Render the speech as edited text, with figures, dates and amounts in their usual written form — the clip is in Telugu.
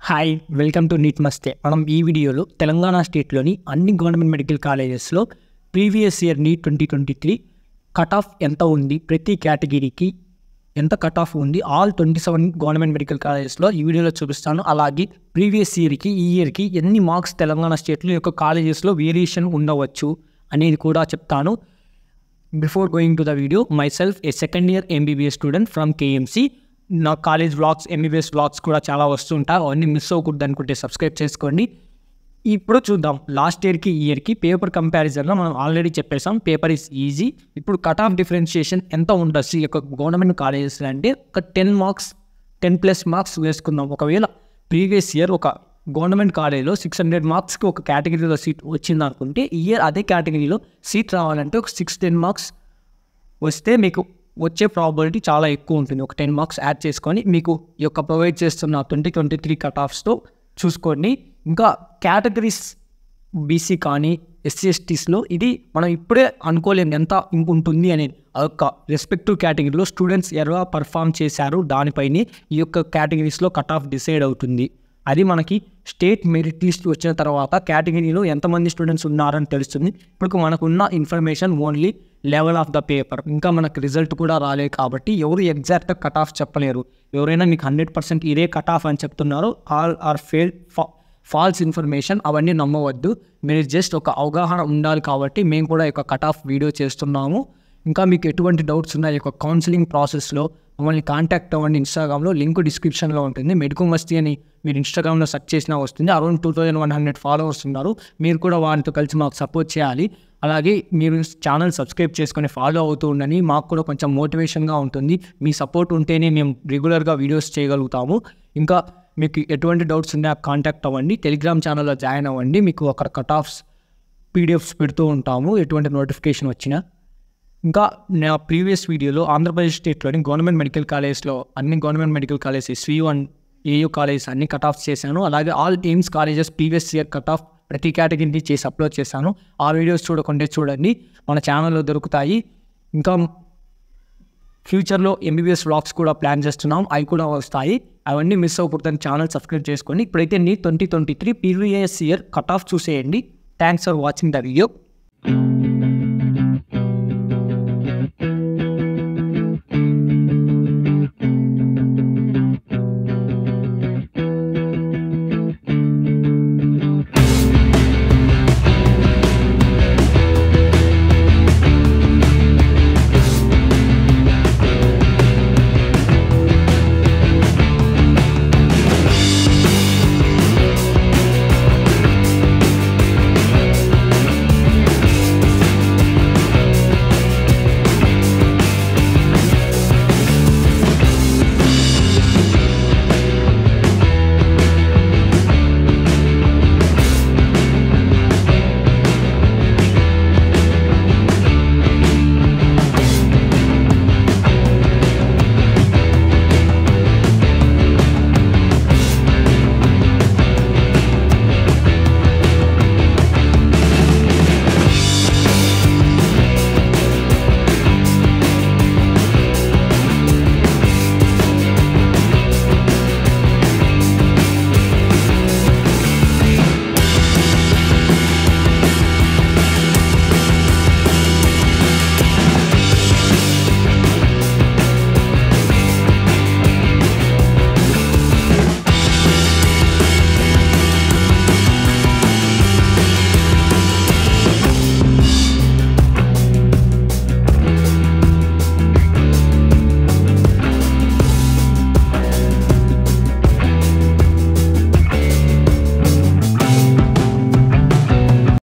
హాయ్ వెల్కమ్ టు నీట్ మస్తే. మనం ఈ వీడియోలో తెలంగాణ స్టేట్లోని అన్ని గవర్నమెంట్ మెడికల్ కాలేజెస్లో previous year NEET 2023 cut off ఎంత ఉంది, ప్రతి కేటగిరీకి ఎంత కట్ ఆఫ్ ఉంది, ఆల్ 27 గవర్నమెంట్ మెడికల్ కాలేజెస్లో ఈ వీడియోలో చూపిస్తాను. అలాగే ప్రీవియస్ ఇయర్కి ఈ ఇయర్కి ఎన్ని మార్క్స్ తెలంగాణ స్టేట్లో యొక్క కాలేజెస్లో వేరియేషన్ ఉండవచ్చు అనేది కూడా చెప్తాను. Before going to the video, my self A second year MBBS student from KMC. నా కాలేజ్ వ్లాగ్స్, ఎంబీబీఎస్ వ్లాగ్స్ కూడా చాలా వస్తుంటాయి. అవన్నీ మిస్ అవ్వకూడదు అనుకుంటే సబ్స్క్రైబ్ చేసుకోండి. ఇప్పుడు చూద్దాం లాస్ట్ ఇయర్కి ఈ ఇయర్కి పేపర్ కంపారిజన్లో మనం ఆల్రెడీ చెప్పేసాం. Paper is easy. ఇప్పుడు కట్ ఆఫ్ డిఫరెన్షియేషన్ ఎంత ఉండొచ్చు ఈ యొక్క గవర్నమెంట్ కాలేజెస్లో అంటే ఒక 10 మార్క్స్ 10+ మార్క్స్ వేసుకుందాం. ఒకవేళ ప్రీవియస్ ఇయర్ ఒక గవర్నమెంట్ కాలేజీలో 600 మార్క్స్కి ఒక కేటగిరీలో సీట్ వచ్చింది అనుకుంటే, ఈ ఇయర్ అదే కేటగిరీలో సీట్ రావాలంటే ఒక 6-10 మార్క్స్ వస్తే మీకు వచ్చే ప్రాబిలిటీ చాలా ఎక్కువ ఉంటుంది. ఒక 10 మార్క్స్ యాడ్ చేసుకొని మీకు ఈ యొక్క ప్రొవైడ్ చేస్తున్న 2023 కట్ ఆఫ్స్తో చూసుకోండి. ఇంకా కేటగిరీస్ బీసీ కానీ SC/STస్లో ఇది మనం ఇప్పుడే అనుకోలేము ఎంత ఉంటుంది అనేది. ఆ యొక్క రెస్పెక్టివ్ కేటగిరీలో స్టూడెంట్స్ ఎలా పర్ఫామ్ చేశారు దానిపైనే ఈ యొక్క కేటగిరీస్లో కట్ ఆఫ్ డిసైడ్ అవుతుంది. అది మనకి స్టేట్ మెరిట్ లిస్ట్ వచ్చిన తర్వాత కేటగిరీలో ఎంతమంది స్టూడెంట్స్ ఉన్నారని తెలుస్తుంది. ఇప్పుడు మనకున్న information only level of the paper. ఇంకా మనకు రిజల్ట్ కూడా రాలేదు కాబట్టి ఎవరు ఎగ్జాక్ట్గా కట్ ఆఫ్ చెప్పలేరు. ఎవరైనా మీకు 100% ఇదే కట్ ఆఫ్ అని చెప్తున్నారో ఆల్ ఆర్ ఫాల్స్ ఇన్ఫర్మేషన్. అవన్నీ నమ్మవద్దు. మీరు జస్ట్ ఒక అవగాహన ఉండాలి కాబట్టి మేము కూడా ఈ యొక్క కట్ ఆఫ్ వీడియో చేస్తున్నాము. ఇంకా మీకు ఎటువంటి డౌట్స్ ఉన్నాయి ఈ యొక్క కౌన్సిలింగ్ ప్రాసెస్లో మమ్మల్ని కాంటాక్ట్ అవ్వండి. ఇన్స్టాగ్రామ్లో లింక్ డిస్క్రిప్షన్లో ఉంటుంది. మెడికల్ మస్తీ అని మీరు ఇన్స్టాగ్రామ్లో సెర్చ్ చేసినా వస్తుంది. అరౌండ్ 2100 ఫాలోవర్స్ ఉన్నారు. మీరు కూడా వారితో కలిసి మాకు సపోర్ట్ చేయాలి. అలాగే మీరు ఛానల్ సబ్స్క్రైబ్ చేసుకొని ఫాలో అవుతూ ఉండని, మాకు కూడా కొంచెం మోటివేషన్గా ఉంటుంది. మీ సపోర్ట్ ఉంటేనే మేము రెగ్యులర్గా వీడియోస్ చేయగలుగుతాము. ఇంకా మీకు ఎటువంటి డౌట్స్ ఉన్నా కాంటాక్ట్ అవ్వండి. టెలిగ్రామ్ ఛానల్లో జాయిన్ అవ్వండి. మీకు అక్కడ కట్ ఆఫ్స్ పీడిఎఫ్స్ పెడుతూ ఉంటాము ఎటువంటి నోటిఫికేషన్ వచ్చినా. ఇంకా నా ప్రీవియస్ వీడియోలో ఆంధ్రప్రదేశ్ స్టేట్లోని గవర్నమెంట్ మెడికల్ కాలేజ్లో అన్ని government medical college SVU and AU colleges అన్ని కట్ ఆఫ్ చేశాను. అలాగే all AIIMS colleges previous year cut of ప్రతి కేటగిరీ చేసి అప్లోడ్ చేశాను. ఆ వీడియోస్ చూడకుంటే చూడండి, మన ఛానల్లో దొరుకుతాయి. ఇంకా ఫ్యూచర్లో ఎంబీబీఎస్ వ్లాగ్స్ కూడా ప్లాన్ చేస్తున్నాం, అవి కూడా వస్తాయి. అవన్నీ మిస్ అవ్వకూడదని ఛానల్ సబ్స్క్రైబ్ చేసుకోండి. ఇప్పుడైతే NEET 2023 previous year cut off చూసేయండి. Thanks for watching the video.